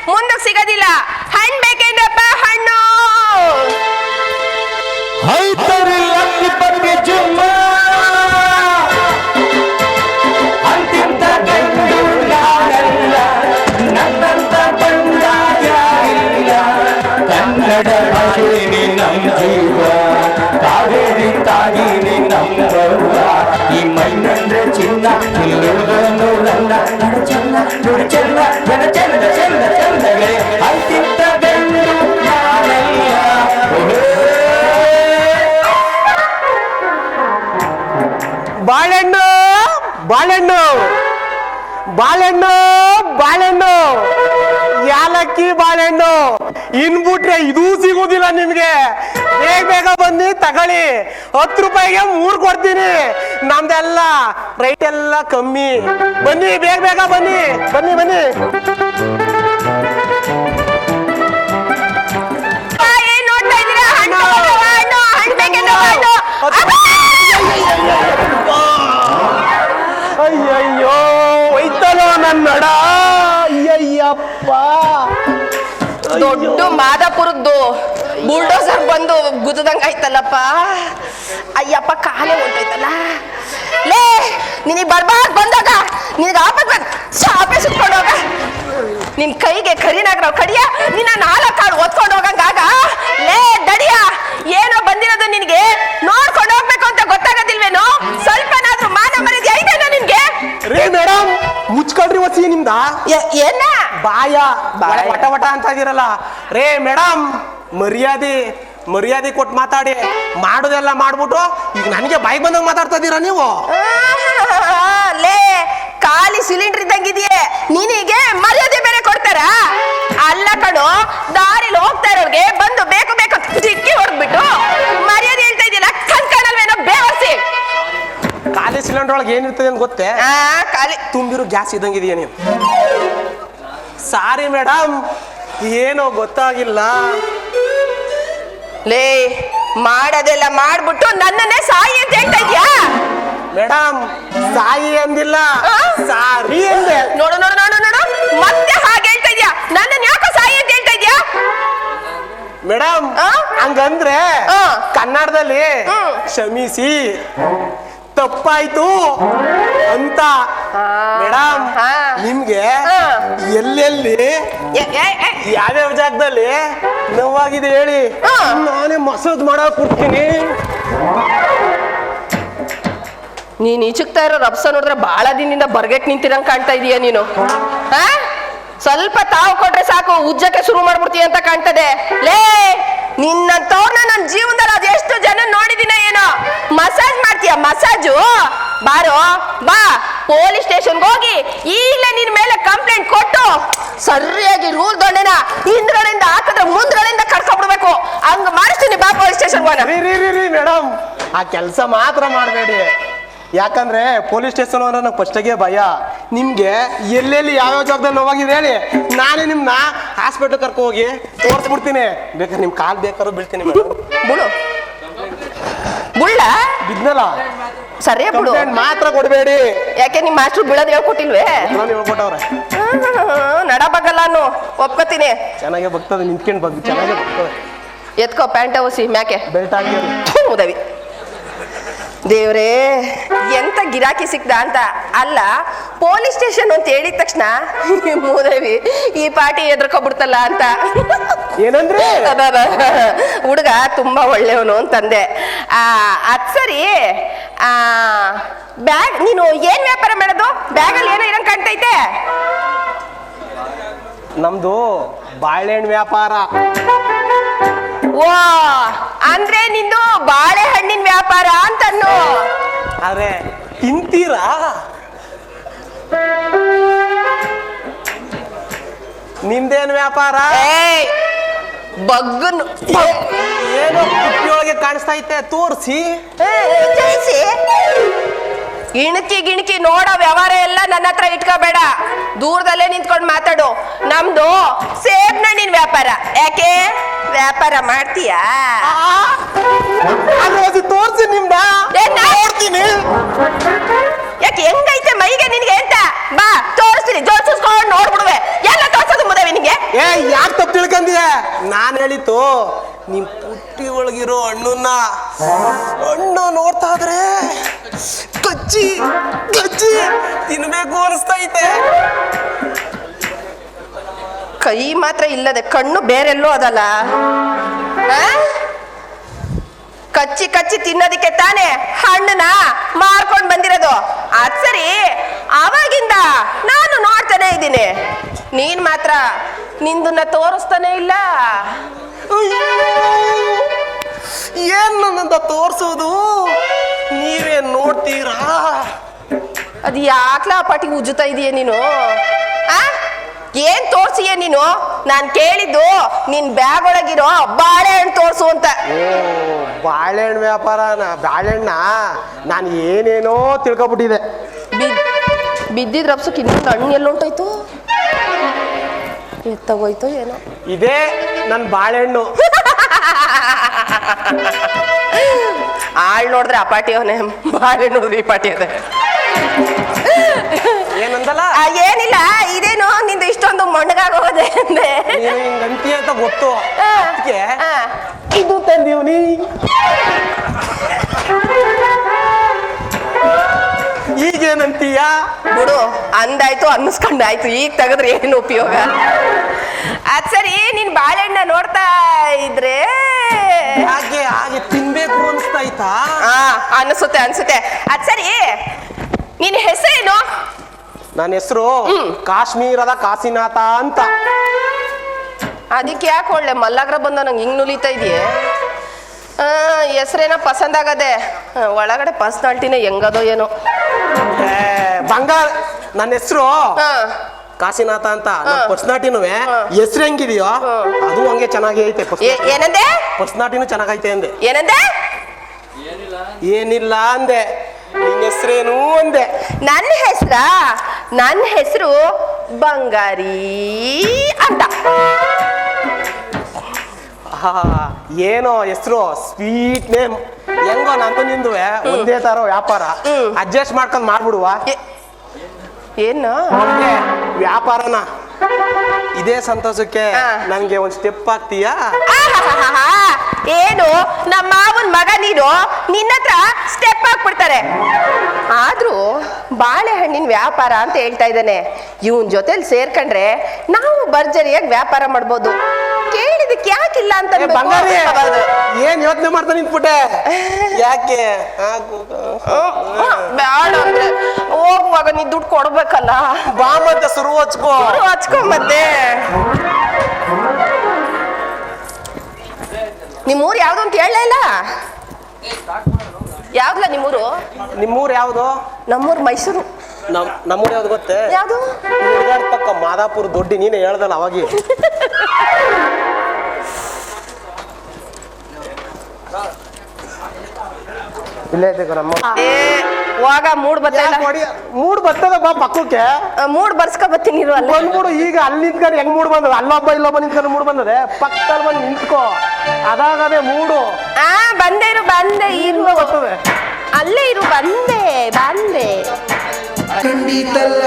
ಮುಂದಕ್ಕೆ ಸಿಗೋದಿಲ್ಲ. ಹಣ್ಣು ಬೇಕೇನಪ್ಪ? ಹಣ್ಣು ಕನ್ನಡ ಭಾಷೆನಿ ನಮ್ಮ ಜೀವ, ಕಾವೇರಿ ತಾಯಿನಿ ನಮ್ಮ ಈ ಮೈನಂದ್ರೆ ಚಿನ್ನ, ಇಲ್ಲುವುದನ್ನ ಚೆನ್ನ ನುಡಿ ಚೆನ್ನ ಜನ ಚಂದ ಚಂದ ಚಂದಗೆ ಅಂತಿಂತ ಗಂಡು ನಾನಯ್ಯ. ಬಾಳೆಹಣ್ಣು ಬಾಳೆಹಣ್ಣು ಬಾಳೆಹಣ್ಣು ಬಾಳೆಹಣ್ಣು ಯಾಲಕ್ಕಿ ಬಾಳೆಹಣ್ಣು ಇನ್ಬಿಟ್ರೆ ಇದೂ ಸಿಗುದಿಲ್ಲ ನಿಮ್ಗೆ. ಬೇಗ ಬೇಗ ಬನ್ನಿ ತಗೊಳ್ಳಿ. 10 ರೂಪಾಯಿಗೆ 3 ಕೊಡ್ತೀನಿ. ನಮ್ದೆಲ್ಲ ರೈಟ್ ಎಲ್ಲ ಕಮ್ಮಿ. ಬನ್ನಿ ಬೇಗ ಬೇಗ ಬನ್ನಿ ಬನ್ನಿ ಬನ್ನಿ. ಏನ್ ನೋಡ್ತಾ ಇದ್ದೀರಾ? ಹಣ್ಣು ಹಣ್ಣು ಹಣ್ಣು ಬೇಕೇನೋ? ಹಣ್ಣು ಅಯ್ಯಯ್ಯೋ ಒಯ್ತಲೋ ನನ್ನಡ. ಅಯ್ಯಯ್ಯಪ್ಪ, ದೊಡ್ಡ ಮಾದಾಪುರದ್ದು ಬುಲ್ಡೋಸರ್ ಬಂದು ಗುದ್ದದಂಗ ಆಯ್ತಲ್ಲಪ್ಪ. ಅಯ್ಯಪ್ಪ ಕಾಲೇ ಹೊಂಟೈತಲ್ಲ. ಲೇ ನಿನಗೆ ಬರ್ಬಾರ್ದು ಬಂದಾಗ ನಿನಗೆ ಆಪತ್ ಚಾಪೆ ಸುತ್ಕೊಂಡು ಹೋಗ. ನಿನ್ ಕೈಗೆ ಕರಿನಾಗ್ರ ಕಡಿಯ ನಿನ್ನ 4 ಕಾಳು ಒತ್ಕೊಂಡು ಹೋಗಂಗಾಗ. ಲೇ ದಡಿಯ, ಏನೋ ಬಂದಿರೋದು ನಿನಗೆ ನೋಡ್ಕೊಂಡು ಹೋಗ್ಬೇಕು ಅಂತ ಗೊತ್ತಾಗೋದಿಲ್ವೇನೋ? ಸ್ವಲ್ಪನಾದ್ರೂ ಮಾನ ಮರ್ಯಾದೆ ಐತೇನೋ ನಿನ್ಗೆ? ರೇ ಮೇಡಮ್, ಮುಚ್ಕೊಳ್ರಿ ವಸಿ ನಿಮ್ದ. ಏನ ಬಾಯ ವಟ ವಟ ಅಂತ ಇದೀರಲ್ಲ. ರೇ ಮೇಡಮ್, ಮರ್ಯಾದೆ ಕೊಟ್ಟು ಮಾತಾಡಿ. ಮಾಡೋದೆಲ್ಲ ಮಾಡ್ಬಿಟ್ಟು ಈಗ ನನಗೆ ಬಾಯಿಗೆ ಬಂದಂಗ ಮಾತಾಡ್ತಾ ಇದೀರಾ ನೀವು. ಲೇ ಖಾಲಿ ಸಿಲಿಂಡರ್ ಇದ್ದಂಗಿದೆಯೇ, ನಿನಗೆ ಮರ್ಯಾದೆ ಬೇರೆ ಕೊಡ್ತಾರ? ಅಲ್ಲ ಕಣೋ, ದಾರಿಲಿ ಹೋಗ್ತಾ ಇರೋರ್ಗೆ ಬಂದು ಬೇಕು ಬೇಕು ಡಿಕ್ಕಿ ಹೊಡೆದ್ಬಿಟ್ಟು ಮರ್ಯಾದೆ ಹೇಳ್ತಾ ಇದೆಯಲ್ಲ. ಕಣ್ಕಾಣಲ್ವೇನೋ ಬೇವರ್ಸಿ. ಖಾಲಿ ಸಿಲಿಂಡರ್ ಒಳಗೆ ಏನಿರ್ತದೆ ಅಂತ ಗೊತ್ತೇ? ಖಾಲಿ ತುಂಬಿರೋ ಗ್ಯಾಸ್ ಇದ್ದಂಗಿದೆಯಾ ನೀವು? ಸಾರಿ ಮೇಡಮ್, ಏನೋ ಗೊತ್ತಾಗಿಲ್ಲ. ಲೇ ಮಾಡೋದೆಲ್ಲ ಮಾಡ್ಬಿಟ್ಟು ನನ್ನನ್ನೇ ಸಾಯಿ ಅಂತ ಹೇಳ್ತಾ ಇದ್ಯಾ? ಮೇಡಮ್, ಸಾಯಿ ಅಂದಿಲ್ಲ, ಸಾರಿ ಅಂದೆ. ನೋಡು ನೋಡು ನೋಡು ನೋಡು, ಮತ್ತೆ ಹಾಗೆ ಹೇಳ್ತಾ ಇದ್ಯಾ. ನನ್ನನ್ನು ಯಾಕೋ ಸಾಯಿ ಅಂತ ಹೇಳ್ತಾ ಇದ್ಯಾ? ಮೇಡಮ್, ಹಂಗಂದ್ರೆ ಕನ್ನಡದಲ್ಲಿ ಕ್ಷಮಿಸಿ, ತಪ್ಪಾಯ್ತು ಅಂತ. ಮೇಡಮ್, ನಿಮ್ಗೆ ಎಲ್ಲೆಲ್ಲಿ ಯಾವ್ಯಾವ ಜಾಗದಲ್ಲಿ ನೋವಾಗಿದೆ ಹೇಳಿ, ನಾನೇ ಮಸಾಜ್ ಮಾಡಕ್ ಕೊಡ್ತೀನಿ. ನೀನ್ ಈಚಕ್ತಾ ಇರೋ ರಬ್ಸ ನೋಡಿದ್ರೆ ಬಹಳ ದಿನದಿಂದ ಬರ್ಗೆಟ್ ನಿಂತಿರಂಗ್ ಕಾಣ್ತಾ ಇದೀಯ ನೀನು. ಸ್ವಲ್ಪ ತಾವು ಕೊಟ್ರೆ ಸಾಕು ಉಜ್ಜಕ್ಕೆ ಶುರು ಮಾಡ್ಬಿಡ್ತೀಯ ಅಂತ ಕಾಣ್ತದೆ. ಲೇ ನಿನ್ನಂತವ್ರನ್ನ ನನ್ನ ಜೀವನದಲ್ಲಿ ಅದೆಷ್ಟು ಜನ ನೋಡಿದಿನ ಏನೋ. ಮಸಾಜ್ ಮಾಡ್ತೀಯ ಮಸಾಜು? ಬಾರೋ ಬಾ, ಪೊಲೀಸ್ ಸ್ಟೇಷನ್ಗೆ ಹೋಗಿ ಈಗಲೇ ನಿನ್ ಮೇಲೆ ಕಂಪ್ಲೇಂಟ್ ಕೊಟ್ಟು ಸರಿಯಾಗಿ ರೂಲ್ ದೊಣ್ಣೆನ ಹಿಂದ್ಗಡೆಯಿಂದ ಹಾಕಿದ್ರೆ ಮುಂದ್ಗಡೆಯಿಂದ ಕರ್ಕೊಂಡ್ಬಿಡ್ಬೇಕು. ಹಂಗ ಮಾಡಿಸ್ತೀನಿ, ಬಾ ಪೊಲೀಸ್ ಸ್ಟೇಷನ್ ಹೋಗೋಣ. ರೀ ಮೇಡಮ್, ಆ ಕೆಲಸ ಮಾತ್ರ ಮಾಡಬೇಡಿ. ಯಾಕಂದ್ರೆ ಪೊಲೀಸ್ ಸ್ಟೇಷನ್ ಅಂದ್ರೆ ನಂಗೆ ಫಸ್ಟಿಗೆ ಭಯ. ನಿಮ್ಗೆ ಎಲ್ಲೆಲ್ಲಿ ಯಾವ್ಯಾವ ಜಾಗದಲ್ಲಿ ನೋವಾಗಿದೆ ಹೇಳಿ, ನಾನೇ ನಿಮ್ನ ಹಾಸ್ಪಿಟಲ್ ಕರ್ಕೊ ಹೋಗಿ ತೋರಿಸ್ಬಿಡ್ತೀನಿ. ಬೇಕಾದ್ರೆ ನಿಮ್ ಕಾಲ್ ಬೇಕಾದ್ರೂ ಬೀಳ್ತೀನಿ ಮೇಡಮ್. ಬುಳು ಬುಳ್ಳ ಬಿದ್ನಲ್ಲ, ಸರಿಯಾ ಬಿಡು, ಮಾತ್ರ ಕೊಡ್ಬೇಡಿ. ಯಾಕೆ ನಿಮ್ ಮಾಸ್ಟ್ರು ಬೀಳೋದು ಹೇಳ್ಕೊಟ್ಟಿಲ್ವೇ? ನಾನು ಹೇಳ್ಕೊಟ್ಟವ್ರೆ. ನಡಬಗಲ್ಲಾನು ಒಪ್ಕೋತೀನಿ. ಚೆನ್ನಾಗೆ ಬಗ್ತದೆ, ನಿಂತ್ಕೊಂಡು ಬಗ್ಗೆ ಚೆನ್ನಾಗೆ ಬಗ್ತದೆ. ಎತ್ಕೋ ಪ್ಯಾಂಟ್ ಹೊಸಿ ಮ್ಯಾಕೆ ಬೆಲ್ಟ್ ಹಾಕಿ ಉದವಿ. ದೇವ್ರೇ, ಎಂತ ಗಿರಾಕಿ ಸಿಕ್ದ ಅಂತ. ಅಲ್ಲ, ಪೊಲೀಸ್ ಸ್ಟೇಷನ್ ಅಂತ ಹೇಳಿದ ತಕ್ಷಣ ಮೂದೇವಿ ಈ ಪಾರ್ಟಿ ಎದ್ರಕೊಬಿಡ್ತಲ್ಲ ಅಂತ. ಏನಂದ್ರೆ ಹುಡುಗ ತುಂಬಾ ಒಳ್ಳೆಯವನು ಅಂತಂದೆ. ಅದ್ ಸರಿ, ಬ್ಯಾಗ್ ನೀನು ಏನ್ ವ್ಯಾಪಾರ ಮಾಡೋದು? ಬ್ಯಾಗಲ್ಲಿ ಏನೋ ಇರಂಗ್ ಕಾಣ್ತೈತೆ. ನಮ್ದು ಬಾಳೆಹಣ್ಣು ವ್ಯಾಪಾರ. ಓ, ಅಂದ್ರೆ ನಿಂದು ಬಾಳೆಹಣ್ಣಿನ ವ್ಯಾಪಾರ ಅಂತನ್ನು. ಆದ್ರೆ ತಿಂತೀರಾ? ನಿಮ್ದೇನು ವ್ಯಾಪಾರ? ಬಗ್ಗನು ಏನೋ ಕುಟ್ಟಿಯೊಳಗೆ ಕಾಣಿಸ್ತಾ ಐತೆ, ತೋರಿಸಿ. ಗಿಣಕಿ ನೋಡೋ ವ್ಯವಹಾರ ಎಲ್ಲ ನನ್ನ ಹತ್ರ ಇಟ್ಕೋಬೇಡ, ದೂರದಲ್ಲೇ ನಿಂತ್ಕೊಂಡು ಮಾತಾಡು. ನಮ್ದು ಸೇಬ್ನಣ್ಣಿನ ವ್ಯಾಪಾರ. ಯಾಕೆ ವ್ಯಾಪಾರ ಮಾಡ್ತೀಯಾ? ತೋರಿಸಿ ನಿಮ್ದ ನೋಡ್ತೀನಿ. ಯಾಕೆ ಹೆಂಗೈತೆ ಮೈಗೆ ನಿನ್ಗೆ ಅಂತ? ಬಾ ತೋರಿಸ್ತೀನಿ, ಜೋಡಿಸ್ಕೊಂಡು ನೋಡ್ಬಿಡುವೆ. ಎಲ್ಲ ತೋರ್ಸೋದು ಮುದವಿ ನಿಂಗೆ. ಬಂಗಾರಿಗೆ ನಾನು ಹೇಳಿತ್ತು ನಿಮ್ ಪುಟ್ಟಿ ಒಳಗಿರೋ ಹಣ್ಣು ನೋಡ್ತಾ ಇದ್ರೆ ಕಚ್ಚಿ ಕಚ್ಚಿ ತಿನ್ಬೇಕು ಅನಿಸ್ತೈತೆ. ಕೈ ಮಾತ್ರ ಇಲ್ಲದೆ ಕಣ್ಣು ಬೇರೆಲ್ಲೋ ಅದಲ್ಲ. ಕಚ್ಚಿ ಕಚ್ಚಿ ತಿನ್ನೋದಿಕ್ಕೆ ತಾನೇ ಹಣ್ಣನ್ನ ಮಾರ್ಕೊಂಡ್ ಬಂದಿರೋದು. ಅದ್ ಸರಿ, ಅವಾಗಿಂದ ನಾನು ನೋಡ್ತಾನೆ ಇದ್ದೀನಿ, ನೀನ್ ಮಾತ್ರ ನಿಂದನ್ನ ತೋರಿಸ್ತಾನೆ ಇಲ್ಲ. ಏನ್ ನನ್ನಂತ ತೋರ್ಸೋದು, ನೀವೇ ನೋಡ್ತೀರಾ? ಅದು ಯಾಕ್ಲಾ ಪಾಟಿಗೆ ಉಜ್ಜುತ್ತಾ ಇದೀಯ ನೀನು? ಏನ್ ತೋರ್ಸಿಯ ನೀನು? ನಾನ್ ಕೇಳಿದ್ದು ನಿನ್ ಬ್ಯಾಗ್ ಒಳಗಿರೋ ಬಾಳೆಹಣ್ಣು ತೋರ್ಸು ಅಂತ. ಬಾಳೆಹಣ್ಣು ವ್ಯಾಪಾರನ? ಬಾಳೆಹಣ್ಣ ನಾನು ಏನೇನೋ ತಿಳ್ಕೊಬಿಟ್ಟಿದೆ. ಬಿದ್ದಿದ್ ರಪ್ಸಕ್ಕೆ ಇನ್ನೊಂದು ಹಣ್ಣು ಎಲ್ಲೊಂಟೋಯ್ತು, ಎತ್ತಗೋಯ್ತು ಏನೋ. ಇದೇ ನನ್ ಬಾಳೆಹಣ್ಣು. ಆಳ್ ನೋಡಿದ್ರೆ ಅಪಾಟಿ ಅವನೇ, ಬಾಳೆಹಣ್ಣು ನೋಡಿದ್ರೆ ಈ ಪಾಟಿ ಅದೇ. ಏನಂದಲ್ಲ? ಏನಿಲ್ಲ, ಇದೇನು ನಿಂದು ಇಷ್ಟೊಂದು ಮಣ್ಣಗಾಗೋದೆ ಅಂದೆ. ಗಂಟಿ ಅಂತ ಗೊತ್ತು, ಅದಕ್ಕೆ ಇದು ತಂದೀವ್ನಿ. ಈಗೇನಂತೀಯ? ಬಿಡು, ಅಂದಾಯ್ತು ಅನ್ನಿಸ್ಕೊಂಡಾಯ್ತು, ಈಗ ತೆಗೆದ್ರೆ ಏನು ಉಪಯೋಗ? ಅದ್ ಸರಿ, ನೀನ್ ಬಾಳೆಹಣ್ಣ ನೋಡ್ತಾ ಇದ್ರೆ ಹಾಗೆ ಹಾಗೆ ತಿನ್ಬೇಕು ಅನ್ಸ್ತಾಯ್ತಾ? ಅನ್ಸುತ್ತೆ ಅನ್ಸುತ್ತೆ. ಅದ್ ಸರಿ, ನಿನ್ ಹೆಸರೇನು? ನನ್ನ ಹೆಸರು ಕಾಶ್ಮೀರದ ಕಾಶಿನಾಥ ಅಂತ. ಅದಕ್ಕೆ ಯಾಕೆ ಒಳ್ಳೆ ಮಲ್ಲಗ್ರ ಬಂದ ನಂಗೆ ಹಿಂಗ್ ನುಲಿತಾ ಇದೆಯೇ? ಹೆಸರೇನೋ ಪಸಂದ್ ಆಗದೆ, ಒಳಗಡೆ ಪರ್ಸನಾಲಿಟಿನೇ ಹೆಂಗದೋ ಏನೋ. ಬಂಗಾರ, ನನ್ನ ಹೆಸರು ಕಾಶಿನಾಥ ಅಂತ. ಪರ್ಸನಾಲಿಟಿನೂ ಹೆಸರು ಹೆಂಗಿದೆಯೋ ಅದು ಹಂಗೆ ಚೆನ್ನಾಗಿ ಐತೆ. ಏನಂದೆ? ಪರ್ಸನಾಲಿಟಿನೂ ಚೆನ್ನಾಗೈತೆ ಅಂದೆ. ಏನಂದೆ? ಏನಿಲ್ಲ ಅಂದೆ. ನಿನ್ನ ಹೆಸರೇನು ಅಂದೆ. ನನ್ನ ಹೆಸರು ಬಂಗಾರಿ ಅಂತ. ಏನೋ ಹೆಸರು, ಸ್ವೀಟ್ ನೇಮ್. ಹೆಂಗೋ ನಂದು ನಿಂದು ಒಂದೇ ತರ ವ್ಯಾಪಾರ, ಅಡ್ಜಸ್ಟ್ ಮಾಡ್ಕೊಂಡ್ ಮಾಡ್ಬಿಡುವ. ಏನು ವ್ಯಾಪಾರನ ಇದೇ ಸಂತೋಷಕ್ಕೆ ನನ್ಗೆ ಒಂದ್ ಸ್ಟೆಪ್ ಹಾಕ್ತೀಯಾ? ಏನು ನಮ್ಮ ಮಾವನ್ ಮಗ ನೀನು, ನಿನ್ನ ಹತ್ರ ಸ್ಟೆಪ್ ಹಾಕ್ಬಿಡ್ತಾರೆ. ಆದ್ರೂ ಬಾಳೆಹಣ್ಣಿನ ವ್ಯಾಪಾರ ಅಂತ ಹೇಳ್ತಾ ಇದ್ದಾನೆ. ಇವನ್ ಜೊತೆಲಿ ಸೇರ್ಕೊಂಡ್ರೆ ನಾವು ಭರ್ಜರಿಯಾಗಿ ವ್ಯಾಪಾರ ಮಾಡ್ಬೋದು. ಕೇಳಿದಕ್ಕೆ ಯಾಕಿಲ್ಲ ಅಂತ ಬಂಗಾರಿ, ಏನ್ ಯೋಚನೆ ಮಾಡ್ತಾ ನಿಂತ್ಬಿಟ್ಟೆ? ಯಾಕೆ ಬ್ಯಾಡ ಅಂದ್ರೆ ಹೋಗುವಾಗ ನೀ ದುಡ್ಡು ಕೊಡ್ಬೇಕಲ್ಲ. ಬಾ ಮತ್ತೆ ಶುರು ಹಚ್ಕೊ ಮತ್ತೆ. ನಿಮ್ಮೂರು ಯಾವ್ದು ಅಂತ ಹೇಳಲೇ ಇಲ್ಲ. ಯಾವ್ದಲ್ಲ ನಿಮ್ಮೂರು? ನಿಮ್ಮೂರು ಯಾವ್ದು? ನಮ್ಮೂರು ಮೈಸೂರು. ನಮ್ಮೂರು ಯಾವ್ದು ಗೊತ್ತೇ? ಯಾವ್ದು? ಹುಡುಗಾಡ್ ಪಕ್ಕ ಮಾದಾಪುರ ದೊಡ್ಡಿ. ನೀನೇ ಹೇಳ್ದಲ್ಲ ಅವಾಗ. ಇಲ್ಲೇ ಐತೆ ನಮ್ಮ. ಹೋಗ ಮೂಡ್ ಬರ್ತಲ್ಲ. ಮೂಡ್ ಬರ್ತದ, ಬಾ ಪಕ್ಕಕ್ಕೆ. ಮೂಡ್ ಬರ್ಸ್ಕೊ ಬರ್ತೀನಿ ಅಲ್ಲ. ಬಂದ್ಬಿಡು ಈಗ. ಅಲ್ಲಿ ನಿಂತ್ಕೊಂಡು ಹೆಂಗ್ ಮೂಡ್ ಬಂದದ? ಅಲ್ಲೊಬ್ಬ ಇಲ್ಲೊಬ್ಬ ನಿಂತ್ಕೊಂಡು ಮೂಡ್ ಬಂದದೆ. ಪಕ್ಕದಲ್ಲಿ ಬಂದು ನಿಂತ್ಕೋ, ಅದಾಗದೆ ಮೂಡು. ಬಂದೆ ಇರು ಬರ್ತದೆ. ಅಲ್ಲೇ ಇರು, ಬಂದೆ ಖಂಡಿತಲ್ಲ